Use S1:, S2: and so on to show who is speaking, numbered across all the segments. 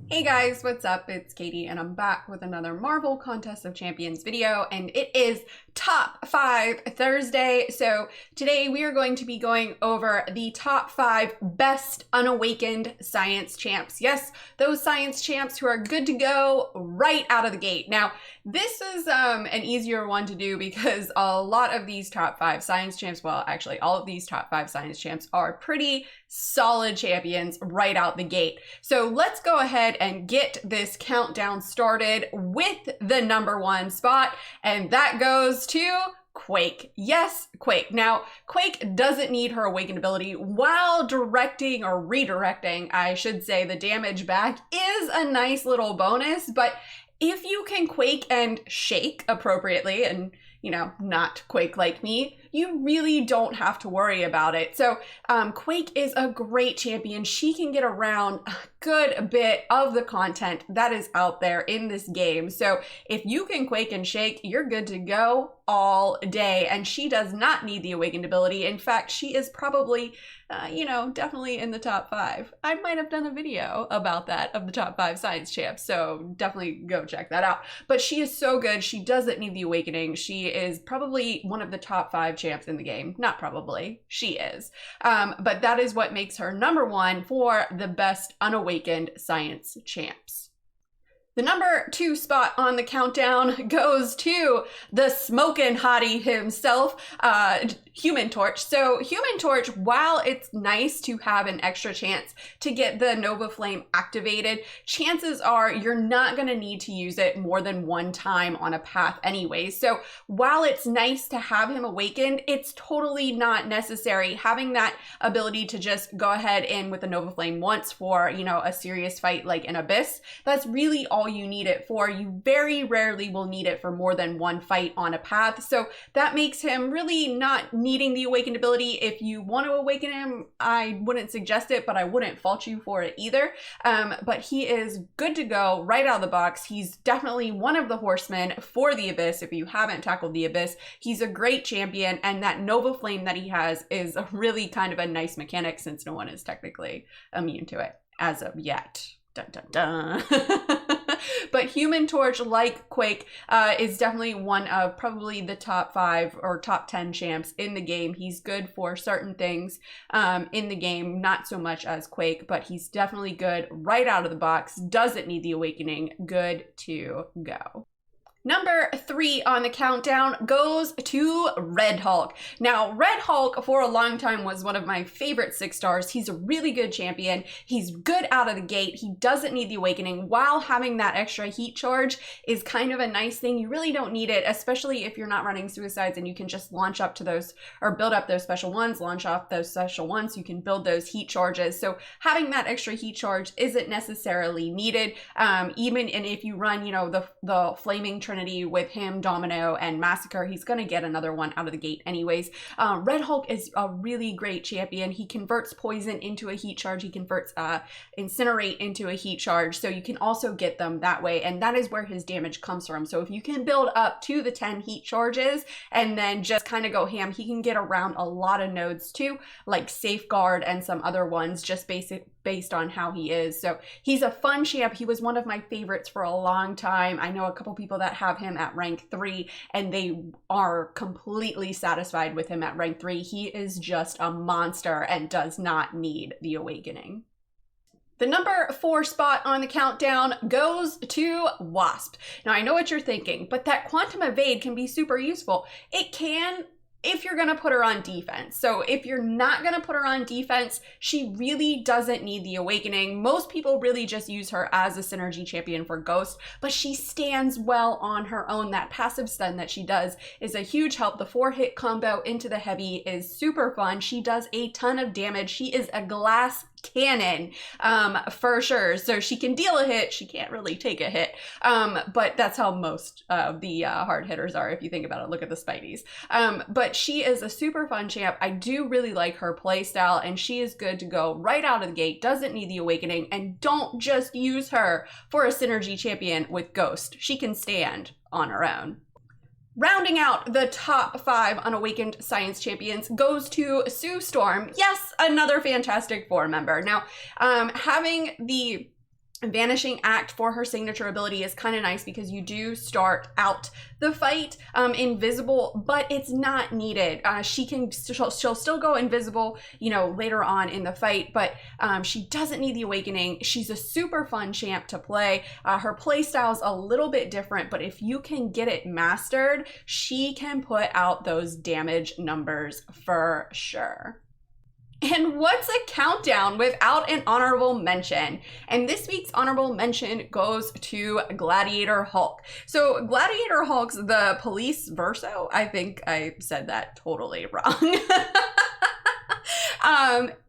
S1: Hey guys, what's up? It's Katie and I'm back with another Marvel Contest of Champions video, and it is Top 5 Thursday. So today we are going to be going over the top 5 best unawakened science champs. Yes, those science champs who are good to go right out of the gate. Now, this is an easier one to do because a lot of these top 5 science champs, well, actually all of these top 5 science champs are pretty solid champions right out the gate. So let's go ahead and get this countdown started with the number 1 spot, and that goes to Quake. Yes, Quake. Now, Quake doesn't need her awakened ability while directing or redirecting, I should say, the damage back is a nice little bonus, but if you can Quake and shake appropriately and, you know, not Quake like me, you really don't have to worry about it. So Quake is a great champion. She can get around a good bit of the content that is out there in this game. So if you can Quake and shake, you're good to go all day. And she does not need the awakened ability. In fact, she is probably, definitely in the top 5. I might have done a video about that, of the top 5 science champs. So definitely go check that out. But she is so good. She doesn't need the awakening. She is probably one of the top 5 champs in the game. Not probably, she is. But that is what makes her number 1 for the best unawakened science champs. The number 2 spot on the countdown goes to the smoking hottie himself, Human Torch. So Human Torch, while it's nice to have an extra chance to get the Nova Flame activated, chances are you're not going to need to use it more than one time on a path anyways. So while it's nice to have him awakened, it's totally not necessary. Having that ability to just go ahead in with the Nova Flame once for, a serious fight like an Abyss, that's really all you need it for. You very rarely will need it for more than one fight on a path. So that makes him really not needing the awakened ability. If you want to awaken him, I wouldn't suggest it, but I wouldn't fault you for it either. But he is good to go right out of the box. He's definitely one of the horsemen for the Abyss. If you haven't tackled the Abyss, he's a great champion, and that Nova Flame that he has is a really kind of a nice mechanic since no one is technically immune to it as of yet. Dun, dun, dun. But Human Torch, like Quake, is definitely one of probably the top 5 or top 10 champs in the game. He's good for certain things in the game, not so much as Quake, but he's definitely good right out of the box, doesn't need the awakening, good to go. Number 3 on the countdown goes to Red Hulk. Now, Red Hulk for a long time was one of my favorite 6 stars. He's a really good champion. He's good out of the gate. He doesn't need the awakening, while having that extra heat charge is kind of a nice thing. You really don't need it, especially if you're not running suicides and you can just launch up to those or build up those special ones, launch off those special ones. You can build those heat charges. So having that extra heat charge isn't necessarily needed. Even and if you run, the flaming with him, Domino, and Massacre, he's gonna get another one out of the gate anyways. Red Hulk is a really great champion. He converts poison into a heat charge. He converts incinerate into a heat charge, so you can also get them that way, and that is where his damage comes from. So if you can build up to the 10 heat charges and then just kind of go ham, he can get around a lot of nodes too, like Safeguard and some other ones, just based on how he is. So he's a fun champ. He was one of my favorites for a long time. I know a couple people that have him at rank 3 and they are completely satisfied with him at rank 3. He is just a monster and does not need the awakening. The number 4 spot on the countdown goes to Wasp. Now, I know what you're thinking, but that Quantum Evade can be super useful. It can, if you're gonna put her on defense. So if you're not gonna put her on defense, she really doesn't need the awakening. Most people really just use her as a synergy champion for Ghost, but she stands well on her own. That passive stun that she does is a huge help. The 4-hit combo into the heavy is super fun. She does a ton of damage. She is a glass cannon for sure. So she can deal a hit, she can't really take a hit, but that's how most of the hard hitters are if you think about it. Look at the Spideys. But she is a super fun champ. I do really like her play style, and she is good to go right out of the gate, doesn't need the awakening, and don't just use her for a synergy champion with Ghost. She can stand on her own. Rounding out the top 5 unawakened science champions goes to Sue Storm. Yes, another Fantastic Four member. Now, having the Vanishing Act for her signature ability is kind of nice because you do start out the fight invisible, but it's not needed. She'll still go invisible, you know, later on in the fight, but she doesn't need the awakening. She's a super fun champ to play. Her play style is a little bit different, but if you can get it mastered, she can put out those damage numbers for sure. And what's a countdown without an honorable mention? And this week's honorable mention goes to Gladiator Hulk. So Gladiator Hulk's the police verso. I think I said that totally wrong.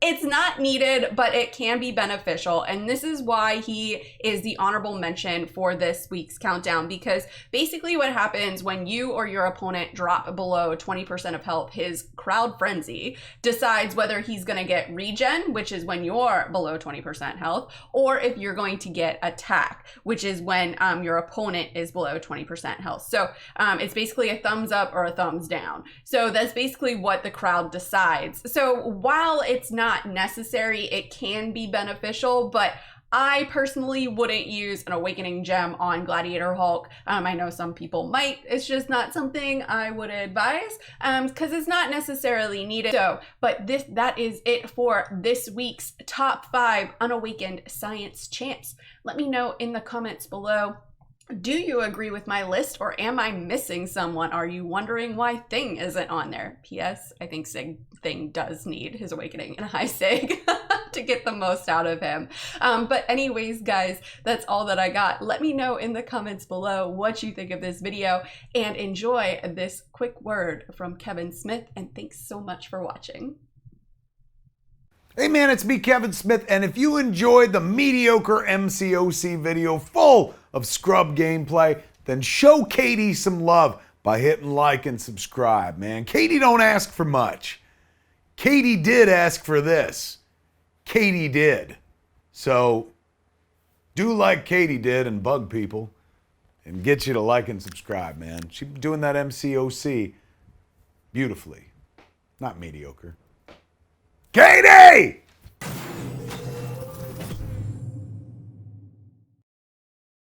S1: It's not needed, but it can be beneficial. And this is why he is the honorable mention for this week's countdown, because basically what happens when you or your opponent drop below 20% of health, his crowd frenzy decides whether he's going to get regen, which is when you're below 20% health, or if you're going to get attack, which is when your opponent is below 20% health. So it's basically a thumbs up or a thumbs down. So that's basically what the crowd decides. So while it's not necessary, it can be beneficial, but I personally wouldn't use an awakening gem on Gladiator Hulk. I know some people might. It's just not something I would advise because it's not necessarily needed. So, but that is it for this week's top 5 Unawakened Science Champs. Let me know in the comments below. Do you agree with my list, or am I missing someone? Are you wondering why Thing isn't on there? P.S. I think Thing does need his awakening in a high sig to get the most out of him. But anyways, guys, that's all that I got. Let me know in the comments below what you think of this video, and enjoy this quick word from Kevin Smith, and thanks so much for watching.
S2: Hey man, it's me, Kevin Smith, and if you enjoyed the mediocre Mcoc video full of scrub gameplay, then show Katy some love by hitting like and subscribe, man. Katy don't ask for much. Katy did ask for this. Katy did. So do like Katy did and bug people and get you to like and subscribe, man. She's doing that Mcoc beautifully, not mediocre. Katy!